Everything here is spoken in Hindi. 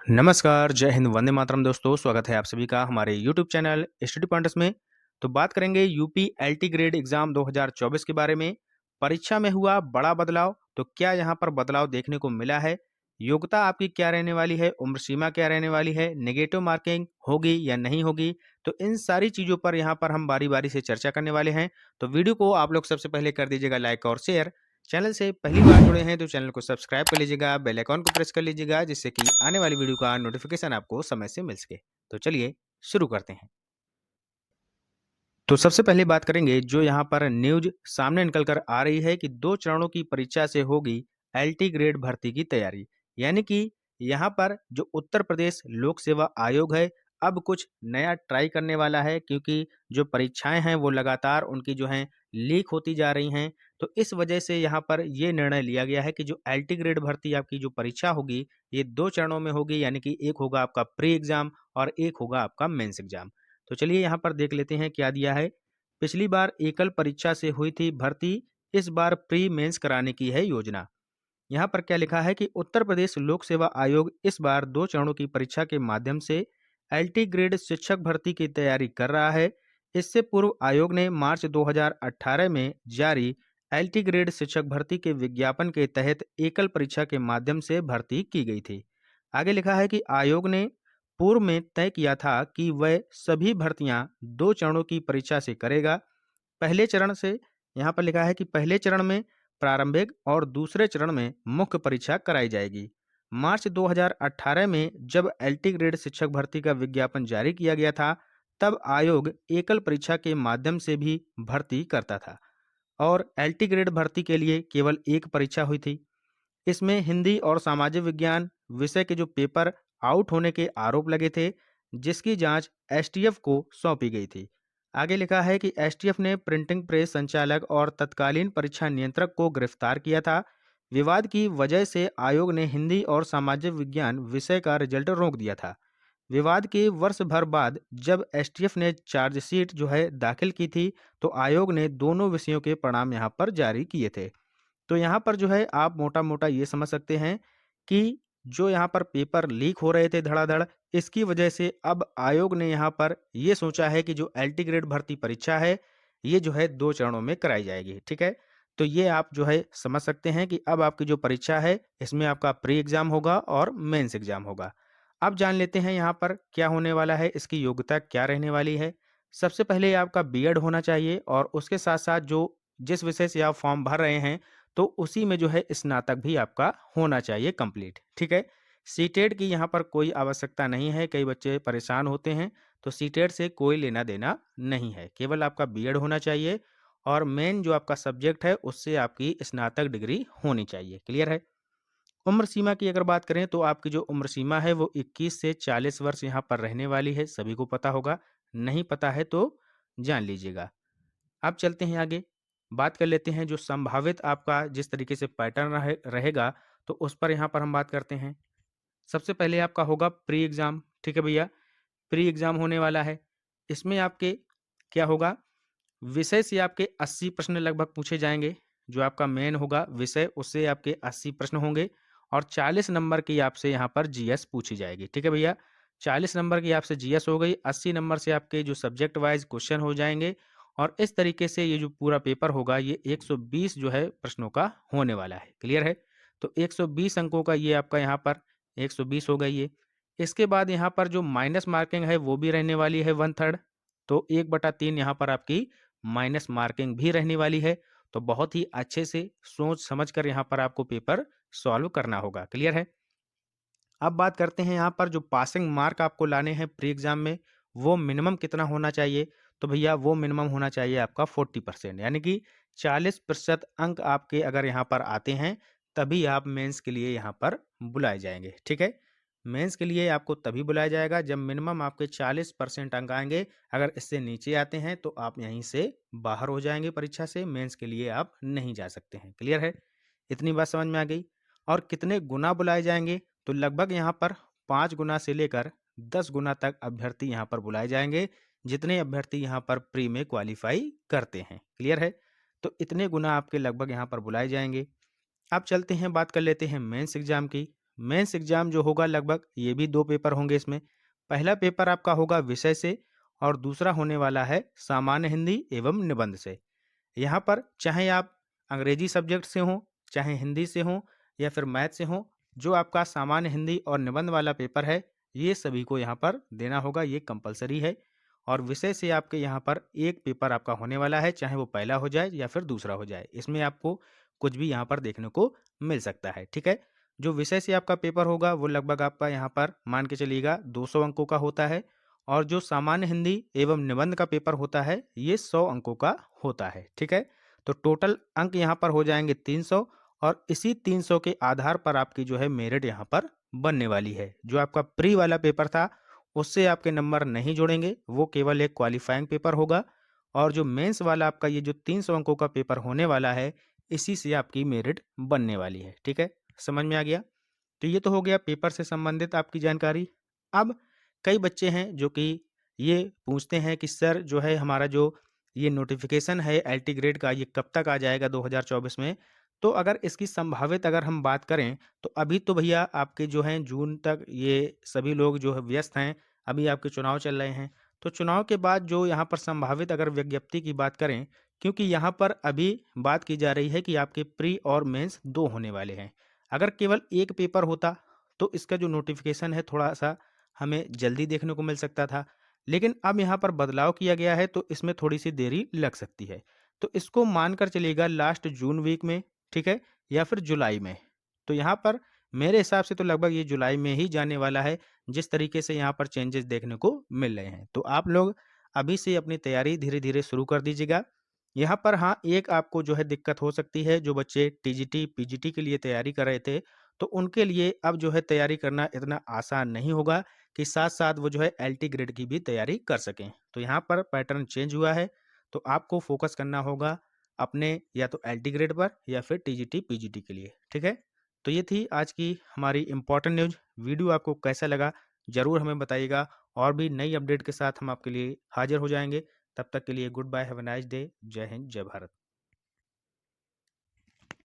नमस्कार, जय हिंद, वंदे मातरम दोस्तों। स्वागत है आप सभी का हमारे यूट्यूब चैनल स्टडी पॉइंट्स में। तो बात करेंगे यूपी एलटी ग्रेड एग्जाम 2024 के बारे में। परीक्षा में हुआ बड़ा बदलाव, तो क्या यहाँ पर बदलाव देखने को मिला है? योग्यता आपकी क्या रहने वाली है? उम्र सीमा क्या रहने वाली है? नेगेटिव मार्किंग होगी या नहीं होगी? तो इन सारी चीज़ों पर यहाँ पर हम बारी बारी से चर्चा करने वाले हैं। तो वीडियो को आप लोग सबसे पहले कर दीजिएगा लाइक और शेयर। चैनल से पहली बार जुड़े हैं तो चैनल को सब्सक्राइब कर लीजिएगा, बेल आइकॉन को प्रेस कर लीजिएगा, जिससे कि आने वाली वीडियो का नोटिफिकेशन आपको समय से मिल सके। तो चलिए शुरू करते हैं। तो सबसे पहले बात करेंगे, जो यहाँ पर न्यूज सामने निकल कर आ रही है कि 2 चरणों की परीक्षा से होगी एलटी ग्रेड भर्ती की तैयारी। यानी कि यहाँ पर जो उत्तर प्रदेश लोक सेवा आयोग है, अब कुछ नया ट्राई करने वाला है, क्योंकि जो परीक्षाएं हैं वो लगातार उनकी जो हैं लीक होती जा रही हैं। तो इस वजह से यहाँ पर ये निर्णय लिया गया है कि जो एलटी ग्रेड भर्ती आपकी जो परीक्षा होगी, ये 2 चरणों में होगी। यानी कि एक होगा आपका प्री एग्जाम और एक होगा आपका मेंस एग्जाम। तो चलिए यहाँ पर देख लेते हैं क्या दिया है। पिछली बार एकल परीक्षा से हुई थी भर्ती, इस बार प्री मेंस कराने की है योजना। यहाँ पर क्या लिखा है कि उत्तर प्रदेश लोक सेवा आयोग इस बार 2 चरणों की परीक्षा के माध्यम से एलटी ग्रेड शिक्षक भर्ती की तैयारी कर रहा है। इससे पूर्व आयोग ने मार्च 2018 में जारी एलटी ग्रेड शिक्षक भर्ती के विज्ञापन के तहत एकल परीक्षा के माध्यम से भर्ती की गई थी। आगे लिखा है कि आयोग ने पूर्व में तय किया था कि वह सभी भर्तियां 2 चरणों की परीक्षा से करेगा। पहले चरण से यहाँ पर लिखा है कि पहले चरण में प्रारंभिक और दूसरे चरण में मुख्य परीक्षा कराई जाएगी। मार्च 2018 में जब एलटी ग्रेड शिक्षक भर्ती का विज्ञापन जारी किया गया था, तब आयोग एकल परीक्षा के माध्यम से भी भर्ती करता था और एलटी ग्रेड भर्ती के लिए केवल एक परीक्षा हुई थी। इसमें हिंदी और सामाजिक विज्ञान विषय के जो पेपर आउट होने के आरोप लगे थे, जिसकी जांच एसटीएफ को सौंपी गई थी। आगे लिखा है कि एसटीएफ ने प्रिंटिंग प्रेस संचालक और तत्कालीन परीक्षा नियंत्रक को गिरफ्तार किया था। विवाद की वजह से आयोग ने हिंदी और सामाजिक विज्ञान विषय का रिजल्ट रोक दिया था। विवाद के वर्ष भर बाद जब एसटीएफ ने चार्जशीट जो है दाखिल की थी, तो आयोग ने दोनों विषयों के परिणाम यहाँ पर जारी किए थे। तो यहाँ पर जो है आप मोटा-मोटा ये समझ सकते हैं कि जो यहाँ पर पेपर लीक हो रहे थे धड़ाधड़, इसकी वजह से अब आयोग ने यहाँ पर ये सोचा है कि जो एलटी ग्रेड भर्ती परीक्षा है, ये जो है 2 चरणों में कराई जाएगी, ठीक है? तो ये आप जो है समझ सकते हैं कि अब आपकी जो परीक्षा है, इसमें आपका प्री एग्ज़ाम होगा और मेंस एग्ज़ाम होगा। अब जान लेते हैं यहाँ पर क्या होने वाला है, इसकी योग्यता क्या रहने वाली है। सबसे पहले आपका बीएड होना चाहिए और उसके साथ-साथ जो जिस विषय से आप फॉर्म भर रहे हैं, तो उसी में जो है स्नातक भी आपका होना चाहिए कंप्लीट, ठीक है? सीटेट की यहाँ पर कोई आवश्यकता नहीं है, कई बच्चे परेशान होते हैं, तो सीटेट से कोई लेना-देना नहीं है, केवल आपका बीएड होना चाहिए और मेन जो आपका सब्जेक्ट है, उससे आपकी स्नातक डिग्री होनी चाहिए, क्लियर है? उम्र सीमा की अगर बात करें तो आपकी जो उम्र सीमा है वो 21 से 40 वर्ष यहाँ पर रहने वाली है, सभी को पता होगा, नहीं पता है तो जान लीजिएगा। अब चलते हैं आगे, बात कर लेते हैं जो संभावित आपका जिस तरीके से पैटर्न रहेगा, तो उस पर यहाँ पर हम बात करते हैं। सबसे पहले आपका होगा प्री एग्ज़ाम, ठीक है भैया? प्री एग्ज़ाम होने वाला है। इसमें आपके क्या होगा, विषय से आपके 80 प्रश्न लगभग पूछे जाएँगे। जो आपका मेन होगा विषय, उससे आपके 80 प्रश्न होंगे और 40 नंबर की आपसे यहाँ पर जीएस पूछी जाएगी, ठीक है भैया? 40 नंबर की आपसे जीएस हो गई, 80 नंबर से आपके जो सब्जेक्ट वाइज़ क्वेश्चन हो जाएँगे और इस तरीके से ये जो पूरा पेपर होगा, ये 120 जो है प्रश्नों का होने वाला है, क्लियर है? तो 120 अंकों का ये आपका यहाँ पर 120 हो गई ये। इसके बाद यहाँ पर जो माइनस मार्किंग है, वो भी रहने वाली है 1/3, तो 1/3 यहाँ पर आपकी माइनस मार्किंग भी रहने वाली है। तो बहुत ही अच्छे से सोच समझ कर यहाँ पर आपको पेपर सॉल्व करना होगा, क्लियर है? अब बात करते हैं यहाँ पर जो पासिंग मार्क आपको लाने हैं प्री एग्जाम में, वो मिनिमम कितना होना चाहिए? तो भैया वो मिनिमम होना चाहिए आपका 40%, यानी कि 40% अंक आपके अगर यहाँ पर आते हैं, तभी आप मेंस के लिए यहाँ पर बुलाए जाएंगे, ठीक है? मेंस के लिए आपको तभी बुलाया जाएगा जब मिनिमम आपके 40% अंक आएंगे। अगर इससे नीचे आते हैं तो आप यहीं से बाहर हो जाएंगे परीक्षा से, मेंस के लिए आप नहीं जा सकते हैं, क्लियर है? इतनी बात समझ में आ गई। और कितने गुना बुलाए जाएंगे? तो लगभग यहाँ पर 5 गुना से लेकर 10 गुना तक अभ्यर्थी यहाँ पर बुलाए जाएंगे, जितने अभ्यर्थी यहाँ पर प्री में क्वालिफाई करते हैं, क्लियर है? तो इतने गुना आपके लगभग यहाँ पर बुलाए जाएंगे। अब चलते हैं, बात कर लेते हैं मेंस एग्जाम की। मेंस एग्जाम जो होगा लगभग ये भी 2 पेपर होंगे इसमें। पहला पेपर आपका होगा विषय से और दूसरा होने वाला है सामान्य हिंदी एवं निबंध से। यहाँ पर चाहे आप अंग्रेजी सब्जेक्ट से हों, चाहे हिंदी से हों या फिर मैथ से हों, जो आपका सामान्य हिंदी और निबंध वाला पेपर है, ये सभी को यहाँ पर देना होगा, ये कंपलसरी है। और विषय से आपके यहाँ पर एक पेपर आपका होने वाला है, चाहे वो पहला हो जाए या फिर दूसरा हो जाए। इसमें आपको कुछ भी यहाँ पर देखने को मिल सकता है, ठीक है। जो विषय से आपका पेपर होगा वो लगभग आपका यहाँ पर मान के चलिएगा 200 अंकों का होता है और जो सामान्य हिंदी एवं निबंध का पेपर होता है ये 100 अंकों का होता है, ठीक है। तो टोटल अंक यहाँ पर हो जाएंगे 300 और इसी 300 के आधार पर आपकी जो है मेरिट यहाँ पर बनने वाली है। जो आपका प्री वाला पेपर था उससे आपके नंबर नहीं जोड़ेंगे, वो केवल एक क्वालिफाइंग पेपर होगा और जो मेंस वाला आपका ये जो 300 अंकों का पेपर होने वाला है इसी से आपकी मेरिट बनने वाली है, ठीक है। समझ में आ गया। तो ये तो हो गया पेपर से संबंधित आपकी जानकारी। अब कई बच्चे हैं जो कि ये पूछते हैं कि सर जो है हमारा जो ये नोटिफिकेशन है एलटी ग्रेड का ये कब तक आ जाएगा 2024 में। तो अगर इसकी संभावित अगर हम बात करें तो अभी तो भैया आपके जो हैं जून तक ये सभी लोग जो है व्यस्त हैं, अभी आपके चुनाव चल रहे हैं। तो चुनाव के बाद जो यहाँ पर संभावित अगर विज्ञप्ति की बात करें, क्योंकि यहाँ पर अभी बात की जा रही है कि आपके प्री और मेंस 2 होने वाले हैं। अगर केवल एक पेपर होता तो इसका जो नोटिफिकेशन है थोड़ा-सा हमें जल्दी देखने को मिल सकता था। लेकिन अब यहाँ पर बदलाव किया गया है तो इसमें थोड़ी-सी देरी लग सकती है। तो इसको मानकर चलिएगा लास्ट जून वीक में, ठीक है? या फिर जुलाई में। तो यहाँ पर मेरे हिसाब से तो लगभग ये जुलाई में ही जाने वाला है, जिस तरीके से यहाँ पर चेंजेस देखने को मिल रहे हैं। तो आप लोग अभी से अपनी तैयारी धीरे-धीरे शुरू कर दीजिएगा। यहाँ पर हाँ, एक आपको जो है दिक्कत हो सकती है, जो बच्चे टीजीटी, पीजीटी के लिए तैयारी कर रहे थे, तो उनके लिए अब जो है तैयारी करना इतना आसान नहीं होगा कि साथ-साथ वो जो है एलटी ग्रेड की भी तैयारी कर सकें। तो यहाँ पर पैटर्न चेंज हुआ है, तो आपको फोकस करना होगा अपने या तो एलटी ग्रेड पर या फिर टीजीटी, पीजीटी के लिए, ठीक है? तो ये थी आज की हमारी इम्पोर्टेंट न्यूज़। वीडियो आपको कैसा लगा, ज़रूर हमें बताइएगा और भी नई अपडेट के साथ हम आपके लिए हाज़िर हो जाएँगे। तब तक के लिए good bye, have a nice day. जय हिंद, जय भारत।